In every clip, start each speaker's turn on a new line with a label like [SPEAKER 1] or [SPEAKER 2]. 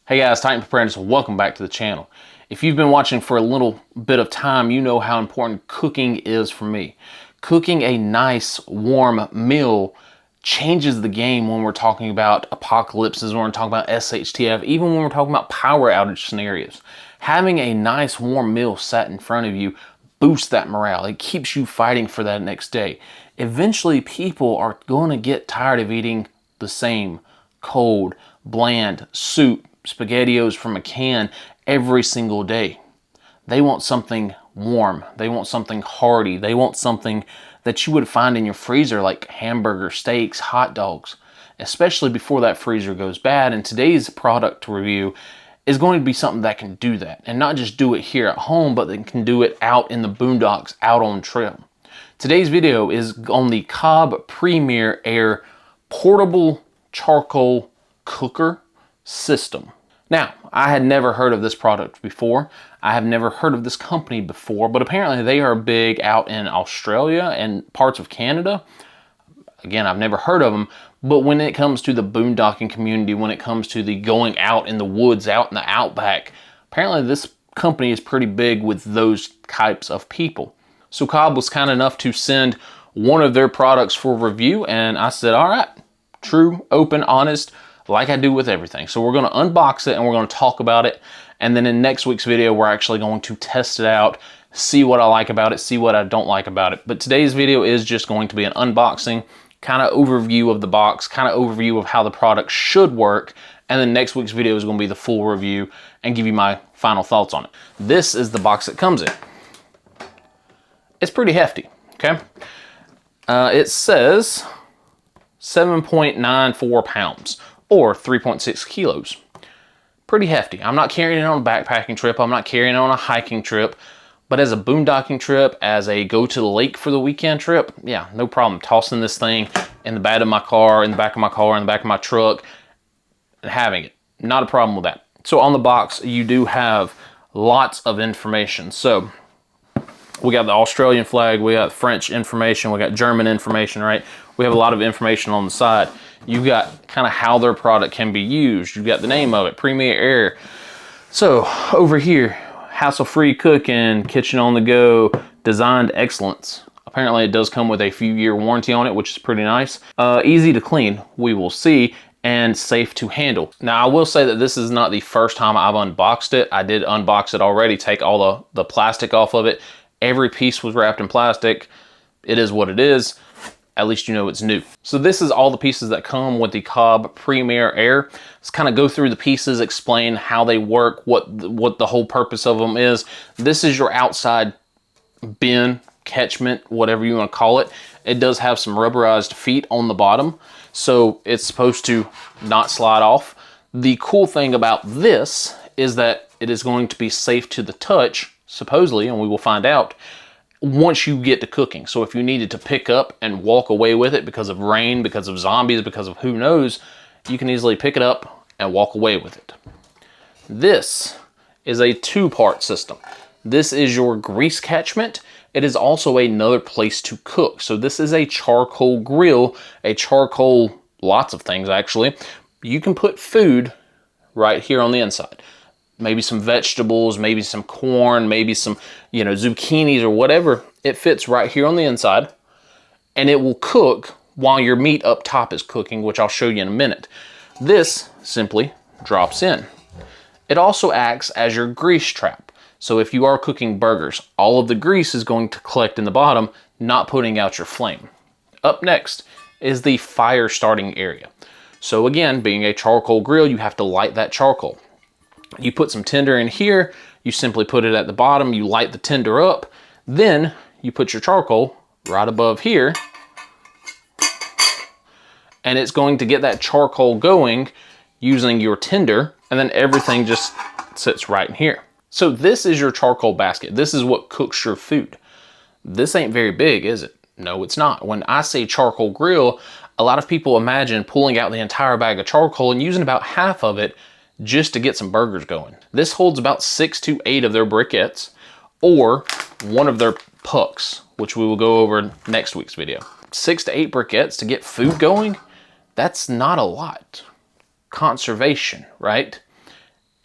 [SPEAKER 1] Hey guys, Titan Preparedness, welcome back to the channel. If you've been watching for a little bit of time, you know how important cooking is for me. Cooking a nice warm meal changes the game when we're talking about apocalypses, when we're talking about SHTF, even when we're talking about power outage scenarios. Having a nice warm meal sat in front of you boosts that morale. It keeps you fighting for that next day. Eventually, people are going to get tired of eating the same cold, bland soup, SpaghettiOs from a can every single day. They want something warm. They want something hearty. They want something that you would find in your freezer, like hamburger, steaks, hot dogs, especially before that freezer goes bad. And today's product review is going to be something that can do that, and not just do it here at home, but that can do it out in the boondocks, out on trail. Today's video is on the Cobb Premier Air portable charcoal cooker system. Now, I had never heard of this product before. I have never heard of this company before, but apparently they are big out in Australia and parts of Canada. Again, I've never heard of them, but when it comes to the boondocking community, when it comes to the going out in the woods, out in the outback, apparently this company is pretty big with those types of people. So Cobb was kind enough to send one of their products for review, and I said, all right, true, open, honest, like I do with everything. So we're going to unbox it and we're going to talk about it. And then in next week's video, we're actually going to test it out, see what I like about it, see what I don't like about it. But today's video is just going to be an unboxing, kind of overview of the box, kind of overview of how the product should work. And then next week's video is going to be the full review and give you my final thoughts on it. This is the box it comes in. It's pretty hefty, okay? It says 7.94 pounds. Or 3.6 kilos. Pretty hefty. I'm not carrying it on a backpacking trip. I'm not carrying it on a hiking trip. But as a boondocking trip, as a go to the lake for the weekend trip, yeah, no problem. Tossing this thing in the back of my car, in the back of my car, in the back of my truck, and having it. Not a problem with that. So on the box, you do have lots of information. So we got the Australian flag, we got French information, we got German information, right? We have a lot of information on the side. You got kind of how their product can be used. You got the name of it, Premier Air. So over here, hassle-free cooking, kitchen on the go, designed excellence. Apparently it does come with a few-year warranty on it, which is pretty nice. Easy to clean, we will see, and safe to handle. Now I will say that this is not the first time I've unboxed it. I did unbox it already, take all the plastic off of it. Every piece was wrapped in plastic. It is what it is. At least you know it's new. So this is all the pieces that come with the Cobb Premier Air. Let's kind of go through the pieces, explain how they work, what the whole purpose of them is. This is your outside bin, catchment, whatever you want to call it. It does have some rubberized feet on the bottom, so it's supposed to not slide off. The cool thing about this is that it is going to be safe to the touch, supposedly, and we will find out, once you get to cooking. So if you needed to pick up and walk away with it because of rain, because of zombies, because of who knows, you can easily pick it up and walk away with it. This is a two-part system. This is your grease catchment. It is also another place to cook. So this is a charcoal grill, a charcoal, lots of things actually. You can put food right here on the inside. Maybe some vegetables, maybe some corn, maybe some, zucchinis or whatever. It fits right here on the inside, and it will cook while your meat up top is cooking, which I'll show you in a minute. This simply drops in. It also acts as your grease trap. So if you are cooking burgers, all of the grease is going to collect in the bottom, not putting out your flame. Up next is the fire starting area. So again, being a charcoal grill, you have to light that charcoal. You put some tinder in here, you simply put it at the bottom, you light the tinder up, then you put your charcoal right above here, and it's going to get that charcoal going using your tinder, and then everything just sits right in here. So this is your charcoal basket. This is what cooks your food. This ain't very big, is it? No, it's not. When I say charcoal grill, a lot of people imagine pulling out the entire bag of charcoal and using about half of it just to get some burgers going. This holds about 6 to 8 of their briquettes or one of their pucks, which we will go over next week's video. 6 to 8 briquettes to get food going, that's not a lot. Conservation, right?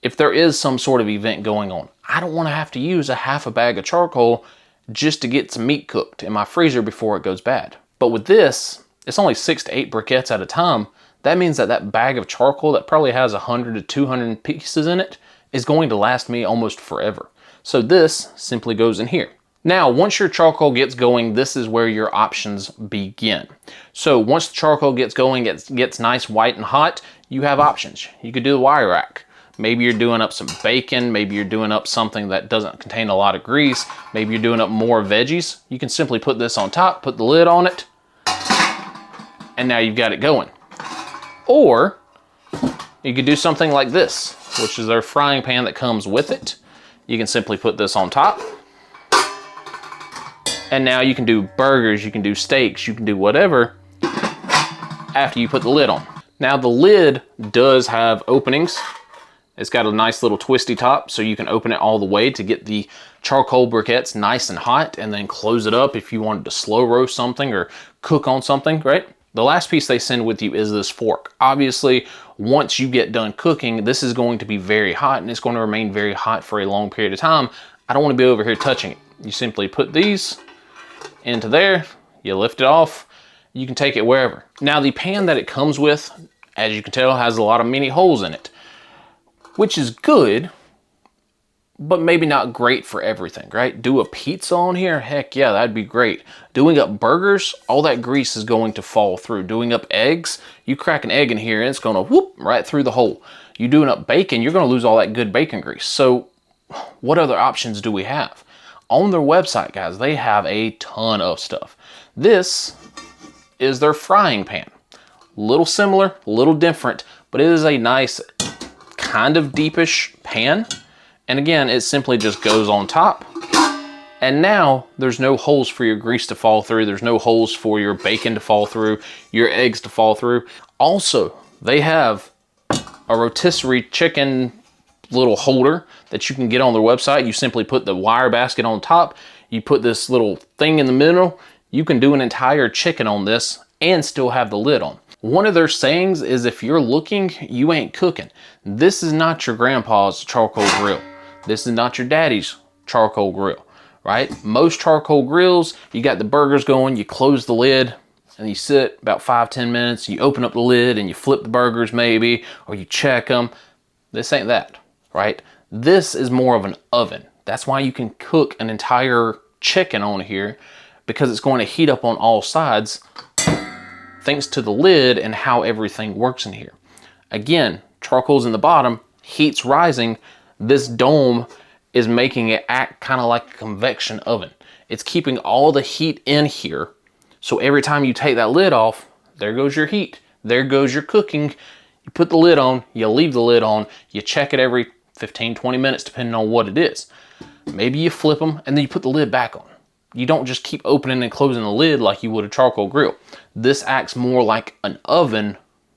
[SPEAKER 1] if there is some sort of event going on, I don't want to have to use a half a bag of charcoal just to get some meat cooked in my freezer before it goes bad. But with this, it's only 6 to 8 briquettes at a time. That means that that bag of charcoal that probably has 100 to 200 pieces in it is going to last me almost forever. So this simply goes in here. Now, once your charcoal gets going, this is where your options begin. So once the charcoal gets going, it gets nice, white, and hot, you have options. You could do the wire rack. Maybe you're doing up some bacon. Maybe you're doing up something that doesn't contain a lot of grease. Maybe you're doing up more veggies. You can simply put this on top, put the lid on it, and now you've got it going. Or you could do something like this, which is their frying pan that comes with it. You can simply put this on top. And now you can do burgers, you can do steaks, you can do whatever after you put the lid on. Now the lid does have openings. It's got a nice little twisty top, so you can open it all the way to get the charcoal briquettes nice and hot, and then close it up if you wanted to slow roast something or cook on something, right? The last piece they send with you is this fork. Obviously, once you get done cooking, this is going to be very hot, and it's going to remain very hot for a long period of time. I don't want to be over here touching it. You simply put these into there, you lift it off, you can take it wherever. Now the pan that it comes with, as you can tell, has a lot of mini holes in it, which is good, but maybe not great for everything, right? Do a pizza on here? Heck yeah, that'd be great. Doing up burgers, all that grease is going to fall through. Doing up eggs, you crack an egg in here and it's gonna whoop right through the hole. You doing up bacon, you're gonna lose all that good bacon grease. So what other options do we have? On their website, guys, they have a ton of stuff. This is their frying pan. A little similar, a little different, but it is a nice kind of deepish pan. And again, it simply just goes on top. And now there's no holes for your grease to fall through. There's no holes for your bacon to fall through, your eggs to fall through. Also, they have a rotisserie chicken little holder that you can get on their website. You simply put the wire basket on top. You put this little thing in the middle. You can do an entire chicken on this and still have the lid on. One of their sayings is, if you're looking, you ain't cooking. This is not your grandpa's charcoal grill. This is not your daddy's charcoal grill, right? Most charcoal grills, you got the burgers going, you close the lid, and you sit about 5-10 minutes, you open up the lid and you flip the burgers maybe, or you check them. This ain't that, right? This is more of an oven. That's why you can cook an entire chicken on here, because it's going to heat up on all sides thanks to the lid and how everything works in here. Again, charcoal's in the bottom, heat's rising. This dome is making it act kind of like a convection oven. It's keeping all the heat in here. So every time you take that lid off, there goes your heat. There goes your cooking. You put the lid on, you leave the lid on, you check it every 15-20 minutes depending on what it is. Maybe you flip them and then you put the lid back on. You don't just keep opening and closing the lid like you would a charcoal grill. This acts more like an oven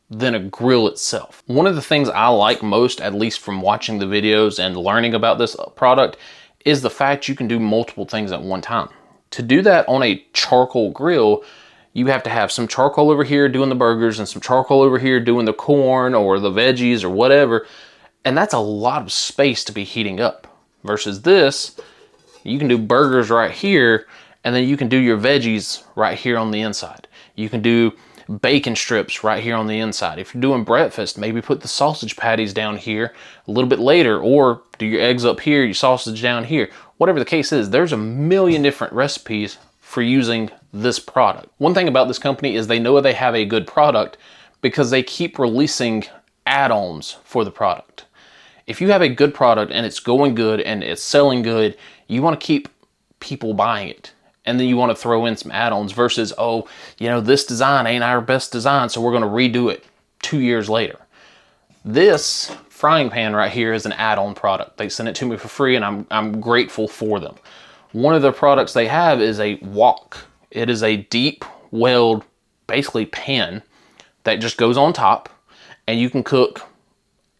[SPEAKER 1] than a grill itself. One of the things I like most, at least from watching the videos and learning about this product, is the fact you can do multiple things at one time. To do that on a charcoal grill, you have to have some charcoal over here doing the burgers and some charcoal over here doing the corn or the veggies or whatever. And that's a lot of space to be heating up. Versus this, you can do burgers right here, and then you can do your veggies right here on the inside. You can do bacon strips right here on the inside. If you're doing breakfast, maybe put the sausage patties down here a little bit later, or do your eggs up here, your sausage down here. Whatever the case is, there's a million different recipes for using this product. One thing about this company is they know they have a good product because they keep releasing add-ons for the product. If you have a good product and it's going good and it's selling good, you want to keep people buying it. And then you want to throw in some add-ons versus, oh, you know, this design ain't our best design, so we're going to redo it 2 years later. This frying pan right here is an add-on product. They sent it to me for free, and I'm grateful for them. One of the products they have is a wok. It is a deep welled, basically pan that just goes on top, and you can cook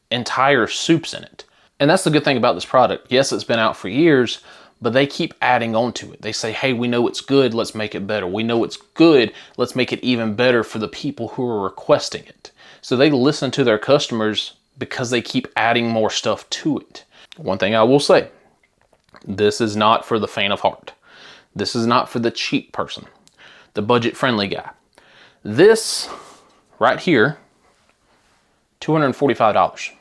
[SPEAKER 1] entire soups in it. And that's the good thing about this product. Yes, it's been out for years, but they keep adding on to it. They say, hey, we know it's good, let's make it better. We know it's good, let's make it even better for the people who are requesting it. So they listen to their customers because they keep adding more stuff to it. One thing I will say, this is not for the faint of heart. This is not for the cheap person, the budget-friendly guy. This right here, $245.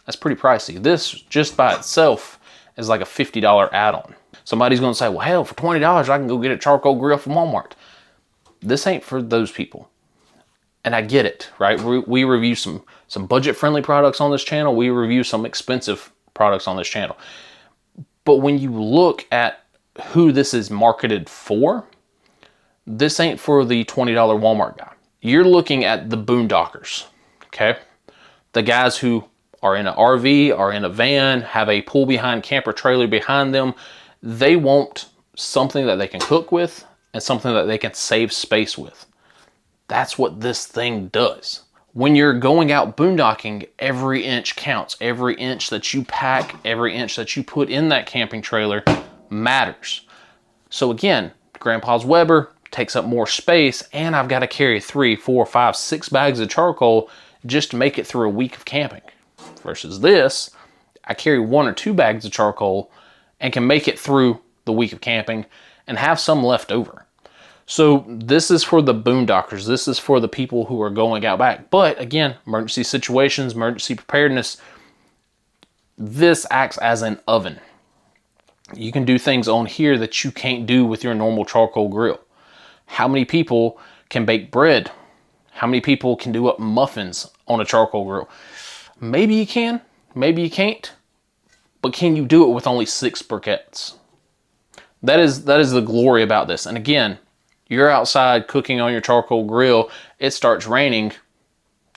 [SPEAKER 1] That's pretty pricey. This just by itself is like a $50 add-on. Somebody's gonna say, well, hell, for $20, I can go get a charcoal grill from Walmart. This ain't for those people. And I get it, right? We review some budget-friendly products on this channel. We review some expensive products on this channel. But when you look at who this is marketed for, this ain't for the $20 Walmart guy. You're looking at the boondockers, okay? The guys who are in an RV, are in a van, have a pull behind camper trailer behind them. They want something that they can cook with and something that they can save space with. That's what this thing does. When you're going out boondocking, every inch counts. Every inch that you pack, every inch that you put in that camping trailer matters. So again, Grandpa's Weber takes up more space, and I've got to carry 3, 4, 5, 6 bags of charcoal just to make it through a week of camping. Versus this, I carry 1 or 2 bags of charcoal and can make it through the week of camping and have some left over. So this is for the boondockers. This is for the people who are going out back. But again, emergency situations, emergency preparedness, this acts as an oven. You can do things on here that you can't do with your normal charcoal grill. How many people can bake bread? How many people can do up muffins on a charcoal grill? Maybe you can, maybe you can't, but can you do it with only 6 briquettes? That is the glory about this. And again, you're outside cooking on your charcoal grill, it starts raining,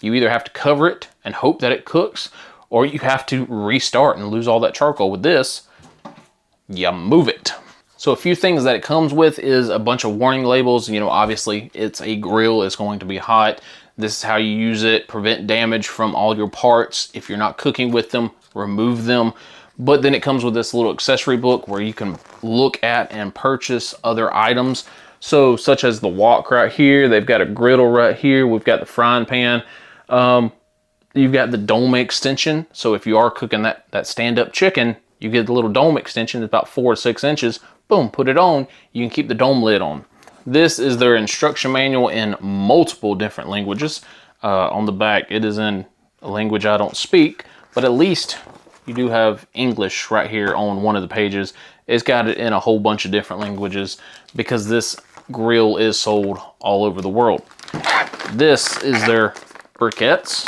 [SPEAKER 1] you either have to cover it and hope that it cooks, or you have to restart and lose all that charcoal. With this, you move it. So a few things that it comes with is a bunch of warning labels. You know, obviously it's a grill, it's going to be hot. This is how you use it, prevent damage from all your parts. If you're not cooking with them, remove them. But then it comes with this little accessory book where you can look at and purchase other items. So such as the wok right here, they've got a griddle right here, we've got the frying pan. You've got the dome extension. So if you are cooking that stand-up chicken, you get the little dome extension, it's about 4 to 6 inches. Boom, put it on, you can keep the dome lid on. This is their instruction manual in multiple different languages. On the back, it is in a language I don't speak, but at least you do have English right here on one of the pages. It's got it in a whole bunch of different languages because this grill is sold all over the world. This is their briquettes.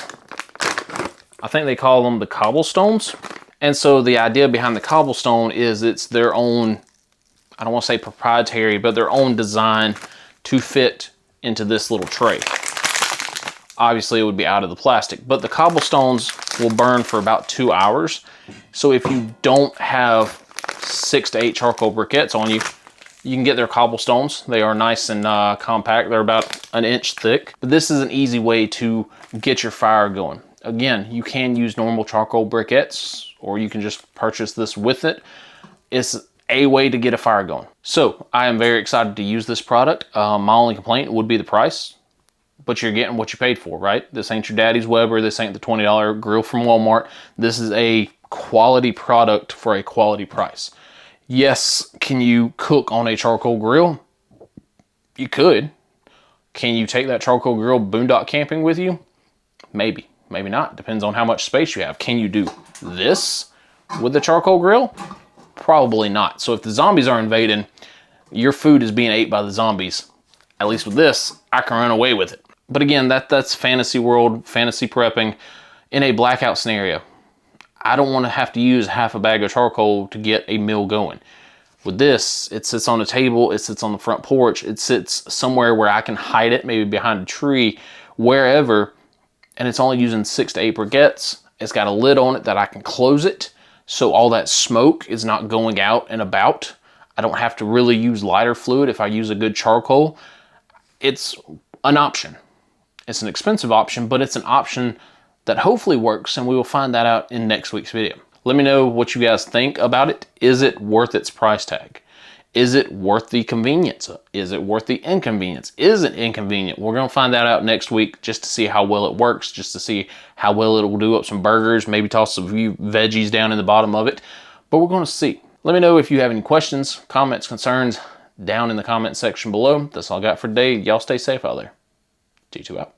[SPEAKER 1] I think they call them the cobblestones. And so the idea behind the cobblestone is it's their own, I don't want to say proprietary, but their own design to fit into this little tray. Obviously it would be out of the plastic, but the cobblestones will burn for about 2 hours. So if you don't have 6 to 8 charcoal briquettes on you, you can get their cobblestones. They are nice and compact. They're about 1 inch thick, but this is an easy way to get your fire going. Again, you can use normal charcoal briquettes, or you can just purchase this with it. It's a way to get a fire going. So I am very excited to use this product. My only complaint would be the price, but you're getting what you paid for, right? This ain't your daddy's Weber. This ain't the $20 grill from Walmart. This is a quality product for a quality price. Yes, can you cook on a charcoal grill? You could. Can you take that charcoal grill boondock camping with you? Maybe, maybe not. Depends on how much space you have. Can you do this with the charcoal grill? Probably not. So if the zombies are invading, your food is being ate by the zombies. At least with this, I can run away with it. But again, that's fantasy world, fantasy prepping in a blackout scenario. I don't want to have to use half a bag of charcoal to get a meal going. With this, it sits on a table, it sits on the front porch, it sits somewhere where I can hide it, maybe behind a tree, wherever, and it's only using 6 to 8 briquettes. It's got a lid on it that I can close it, so all that smoke is not going out and about. I don't have to really use lighter fluid if I use a good charcoal. It's an option. It's an expensive option, but it's an option that hopefully works, and we will find that out in next week's video. Let me know what you guys think about it. Is it worth its price tag? Is it worth the convenience? Is it worth the inconvenience? Is it inconvenient? We're gonna find that out next week just to see how well it works, just to see how well it will do up some burgers, maybe toss a few veggies down in the bottom of it, but we're gonna see. Let me know if you have any questions, comments, concerns down in the comment section below. That's all I got for today. Y'all stay safe out there. G2 out.